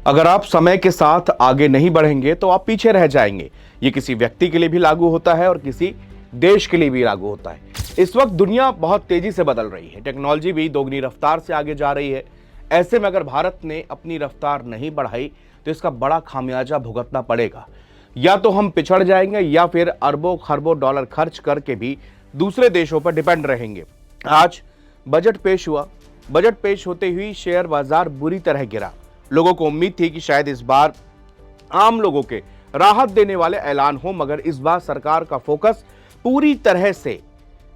अगर आप समय के साथ आगे नहीं बढ़ेंगे तो आप पीछे रह जाएंगे। ये किसी व्यक्ति के लिए भी लागू होता है और किसी देश के लिए भी लागू होता है। इस वक्त दुनिया बहुत तेजी से बदल रही है, टेक्नोलॉजी भी दोगुनी रफ्तार से आगे जा रही है। ऐसे में अगर भारत ने अपनी रफ्तार नहीं बढ़ाई तो इसका बड़ा खामियाजा भुगतना पड़ेगा। या तो हम पिछड़ जाएंगे या फिर अरबों खरबों डॉलर खर्च करके भी दूसरे देशों पर डिपेंड रहेंगे। आज बजट पेश हुआ। बजट पेश होते ही शेयर बाजार बुरी तरह गिरा। लोगों को उम्मीद थी कि शायद इस बार आम लोगों के राहत देने वाले ऐलान हो, मगर इस बार सरकार का फोकस पूरी तरह से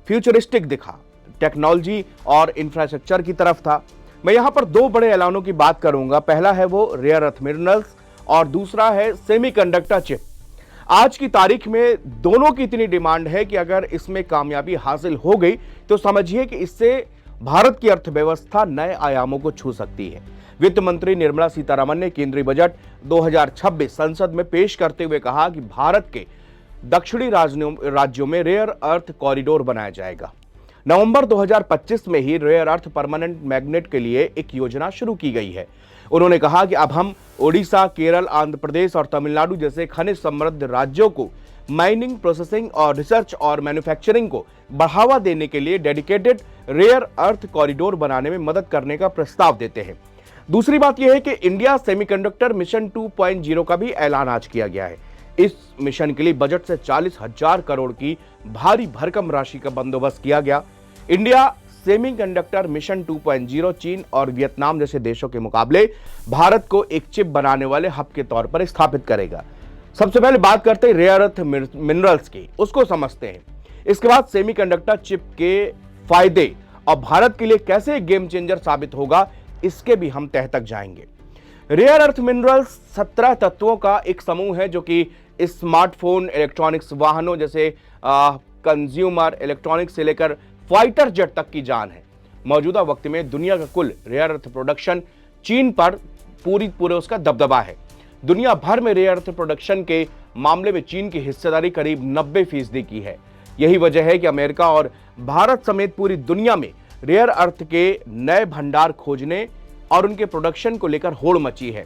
फ्यूचरिस्टिक दिखा, टेक्नोलॉजी और इंफ्रास्ट्रक्चर की तरफ था। मैं यहां पर दो बड़े ऐलानों की बात करूंगा। पहला है वो रेयर अर्थ मिनरल्स और दूसरा है सेमीकंडक्टर चिप। आज की तारीख में दोनों की इतनी डिमांड है कि अगर इसमें कामयाबी हासिल हो गई तो समझिए कि इससे भारत की अर्थव्यवस्था नए आयामों को छू सकती है। वित्त मंत्री निर्मला सीतारमण ने केंद्रीय बजट 2026 संसद में पेश करते हुए कहा कि भारत के दक्षिणी राज्यों में रेयर अर्थ कॉरिडोर बनाया जाएगा। नवंबर 2025 में ही रेयर अर्थ परमानेंट मैग्नेट के लिए एक योजना शुरू की गई है। उन्होंने कहा कि अब हम ओडिशा, केरल, आंध्र प्रदेश और तमिलनाडु जैसे खनिज समृद्ध राज्यों को माइनिंग, प्रोसेसिंग और रिसर्च और मैन्युफैक्चरिंग को बढ़ावा देने के लिए डेडिकेटेड रेयर अर्थ कॉरिडोर बनाने में मदद करने का प्रस्ताव देते हैं। दूसरी बात यह है कि इंडिया सेमीकंडक्टर मिशन 2.0 का भी ऐलान आज किया गया है। इस मिशन के लिए बजट से 40,000 करोड़ की भारी भरकम राशि का बंदोबस्त किया गया। इंडिया सेमीकंडक्टर मिशन 2.0 चीन और वियतनाम जैसे देशों के मुकाबले भारत को एक चिप बनाने वाले हब के तौर पर स्थापित करेगा। सबसे पहले बात करते हैं रेयर अर्थ मिनरल्स की, उसको समझते हैं। इसके बाद सेमीकंडक्टर चिप के फायदे और भारत के लिए कैसे गेम चेंजर साबित होगा, इसके भी हम तह तक जाएंगे। रेयर अर्थ मिनरल्स 17 तत्वों का एक समूह है जो कि स्मार्टफोन, इलेक्ट्रॉनिक्स, वाहनों जैसे कंज्यूमर इलेक्ट्रॉनिक्स से लेकर फाइटर जेट तक की जान है। मौजूदा वक्त में दुनिया का कुल रेयर अर्थ प्रोडक्शन चीन पर पूरे उसका दबदबा है। दुनिया भर में रेयर अर्थ प्रोडक्शन के मामले में चीन की हिस्सेदारी करीब 90% की है। यही वजह है कि अमेरिका और भारत समेत पूरी दुनिया में रेयर अर्थ के नए भंडार खोजने और उनके प्रोडक्शन को लेकर होड़ मची है।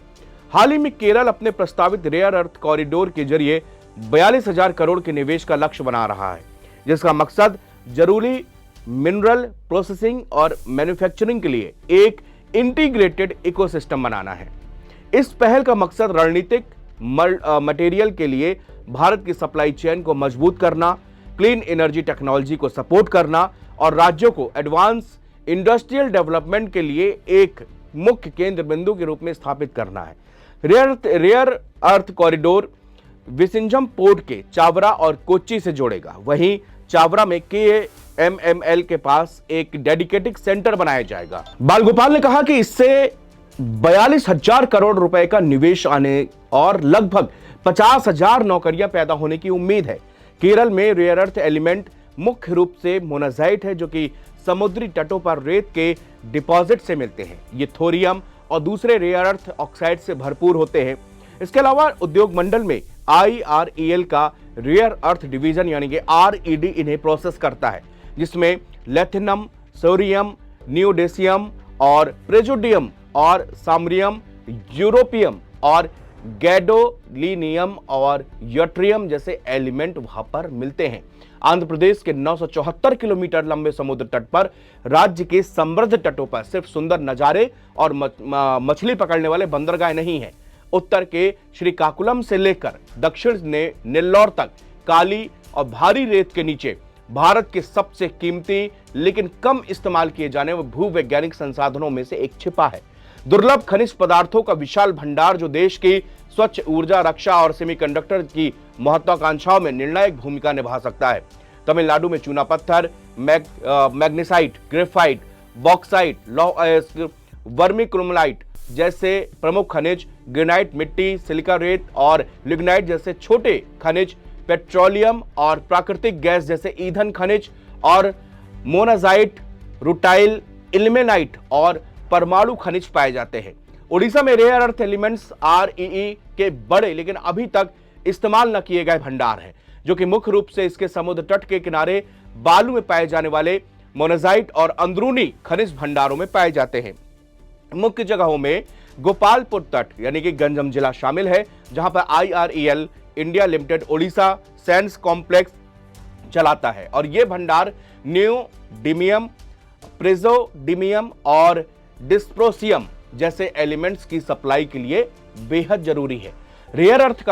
हाल ही में केरल अपने प्रस्तावित रेयर अर्थ कॉरिडोर के जरिए 42,000 करोड़ के निवेश का लक्ष्य बना रहा है, जिसका मकसद जरूरी मिनरल प्रोसेसिंग और मैन्युफैक्चरिंग के लिए एक इंटीग्रेटेड इकोसिस्टम बनाना है। इस पहल का मकसद रणनीतिक मटेरियल के लिए भारत की सप्लाई चेन को मजबूत करना, क्लीन एनर्जी टेक्नोलॉजी को सपोर्ट करना और राज्यों को एडवांस इंडस्ट्रियल डेवलपमेंट के लिए एक मुख्य केंद्र बिंदु के रूप में स्थापित करना है। रेयर अर्थ कॉरिडोर विसिंझम पोर्ट के चावरा और कोच्चि से जोड़ेगा। वहीं चावरा में KMML के पास एक डेडिकेटेड सेंटर बनाया जाएगा। बालगोपाल ने कहा कि इससे 42,000 करोड़ रुपए का निवेश आने और लगभग 50,000 नौकरियां पैदा होने की उम्मीद है। केरल में रेयर अर्थ एलिमेंट मुख्य रूप से मोनाजाइट है, जो कि समुद्री तटों पर रेत के डिपॉजिट से मिलते हैं। ये थोरियम और दूसरे रेयर अर्थ ऑक्साइड से भरपूर होते हैं। इसके अलावा उद्योग मंडल में IREL का रेयर अर्थ डिवीजन यानी कि RED इन्हें प्रोसेस करता है, जिसमें लेथिनम, सोरियम, नियोडेसियम और प्रेजोडियम और सामरियम, यूरोपियम और गैडोलिनियम और यूट्रियम जैसे एलिमेंट वहां पर मिलते हैं। आंध्र प्रदेश के 974 किलोमीटर लंबे समुद्र तट पर राज्य के समृद्ध तटों पर सिर्फ सुंदर नजारे और मछली पकड़ने वाले बंदरगाह नहीं है। उत्तर के श्रीकाकुलम से लेकर दक्षिण ने नेल्लौर तक काली और भारी रेत के नीचे भारत के सबसे कीमती लेकिन कम इस्तेमाल किए जाने वाले भूवैज्ञानिक संसाधनों में से एक छिपा है। दुर्लभ खनिज पदार्थों का विशाल भंडार जो देश की स्वच्छ ऊर्जा, रक्षा और सेमीकंडक्टर की महत्वाकांक्षाओं में निर्णायक भूमिका निभा सकता है। तमिलनाडु में चूना पत्थर, मैग्नेसाइट, ग्रेफाइट, बॉक्साइट, वर्मिक्रोमलाइट जैसे प्रमुख खनिज, ग्रेनाइट मिट्टी, सिलिका रेत और लिग्नाइट जैसे छोटे खनिज, पेट्रोलियम और प्राकृतिक गैस जैसे ईंधन खनिज और मोनाजाइट, रुटाइल, इल्मेनाइट और परमाणु खनिज पाए जाते हैं। ओडिशा में रेयर अर्थ एलिमेंट्स REE के बड़े लेकिन अभी तक इस्तेमाल न किए गए भंडार हैं, जो कि मुख्य रूप से इसके समुद्र तट के किनारे बालू में पाए जाने वाले मोनाजाइट और अंदरूनी खनिज भंडारों में पाए जाते हैं। मुख्य जगहों में गोपालपुर तट यानी कि गंजम जिला शामिल है, जहां पर IREL India limited Odisha science complex चलाता है और यह भंडार नियोडिमियम, प्रिजोडिमियम और डिस्प्रोसियम जैसे एलिमेंट्स की सप्लाई के लिए बेहद जरूरी है। रेयर अर्थ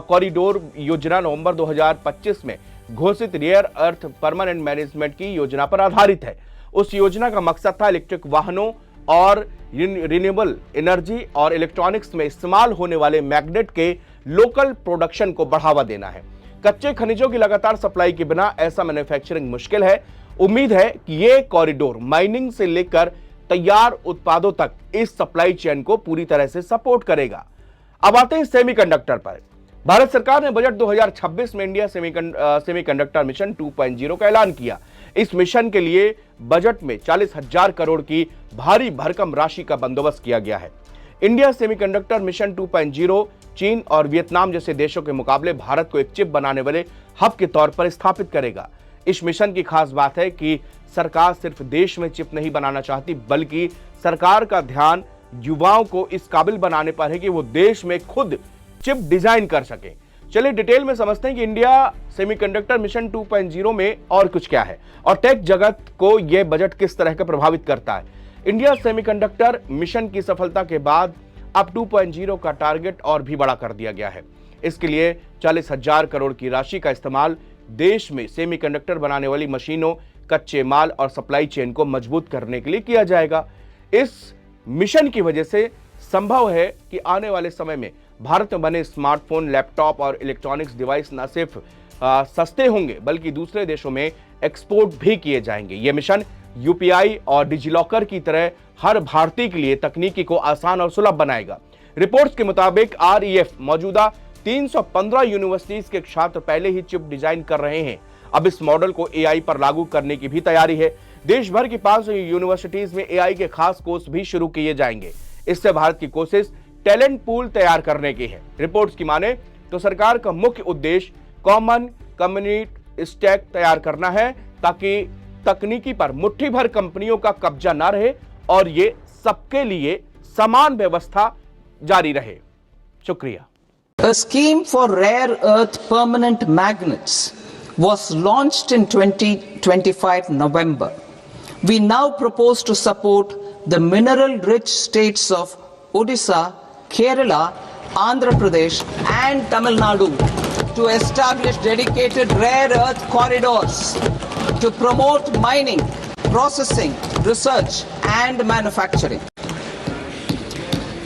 कॉरिडोर योजना नवंबर 2025 में घोषित रेयर अर्थ परमानेंट मैनेजमेंट की योजना पर आधारित है। उस योजना का मकसद था इलेक्ट्रिक वाहनों और रिन्यूएबल एनर्जी और इलेक्ट्रॉनिक्स में इस्तेमाल होने वाले मैग्नेट के लोकल प्रोडक्शन को बढ़ावा देना है। कच्चे खनिजों की लगातार सप्लाई के बिना ऐसा मैन्युफैक्चरिंग मुश्किल है। उम्मीद है कि यह कॉरिडोर माइनिंग से लेकर तैयार उत्पादों तक इस सप्लाई चेन को पूरी तरह से सपोर्ट करेगा। अब आते हैं सेमीकंडक्टर पर। भारत सरकार ने बजट 2026 में इंडिया सेमीकंडक्टर मिशन 2.0 का ऐलान किया। इस मिशन के लिए बजट में 40,000 करोड़ की भारी भरकम राशि का बंदोबस्त किया गया है। इंडिया सेमीकंडक्टर मिशन 2.0 चीन और वियतनाम जैसे देशों के मुकाबले भारत को एक चिप बनाने वाले हब के तौर पर स्थापित करेगा। इस मिशन की खास बात है कि सरकार सिर्फ देश में चिप नहीं बनाना चाहती, बल्कि सरकार का ध्यान युवाओं को इस काबिल बनाने पर है कि वो देश में खुद चिप डिजाइन कर सके। चलिए डिटेल में समझते हैं कि इंडिया सेमीकंडक्टर मिशन 2.0 में और कुछ क्या है और टेक जगत को यह बजट किस तरह का प्रभावित करता है। इंडिया सेमीकंडक्टर मिशन की सफलता के बाद अब 2.0 का टारगेट और भी बड़ा कर दिया गया है। इसके लिए 40,000 करोड़ की राशि का इस्तेमाल देश में सेमीकंडक्टर बनाने वाली मशीनों, कच्चे माल और सप्लाई चेन को मजबूत करने के लिए किया जाएगा। इस मिशन की वजह से संभव है कि आने वाले समय में भारत में बने स्मार्टफोन, लैपटॉप और इलेक्ट्रॉनिक्स डिवाइस न सिर्फ सस्ते होंगे बल्कि दूसरे देशों में एक्सपोर्ट भी किए जाएंगे। यह मिशन UPI और डिजिलॉकर की तरह हर भारतीय के लिए तकनीकी को आसान और सुलभ बनाएगा। रिपोर्ट्स के मुताबिक REF मौजूदा 315 यूनिवर्सिटीज के छात्र पहले ही चिप डिजाइन कर रहे हैं। अब इस मॉडल को AI पर लागू करने की भी तैयारी है। देश भर की 500 यूनिवर्सिटीज में AI के खास कोर्स भी शुरू किए जाएंगे। इससे भारत की कोशिश टैलेंट पूल तैयार करने की है। रिपोर्ट्स की माने तो सरकार का मुख्य उद्देश्य कॉमन कम्युनिटी स्टैक तैयार करना है, ताकि तकनीकी पर मुट्ठी भर कंपनियों का कब्जा ना रहे और ये सबके लिए समान व्यवस्था जारी रहे। शुक्रिया। A scheme for rare earth permanent magnets was launched in 2025 November. We now propose to support the mineral-rich states of Odisha, Kerala, Andhra Pradesh and Tamil Nadu to establish dedicated rare earth corridors to promote mining, processing, research and manufacturing.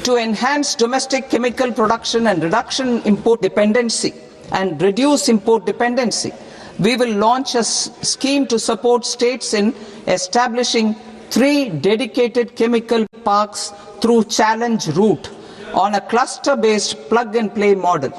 To enhance domestic chemical production and reduction import dependency and reduce import dependency, we will launch a scheme to support states in establishing 3 dedicated chemical parks through challenge route on a cluster-based plug-and-play model.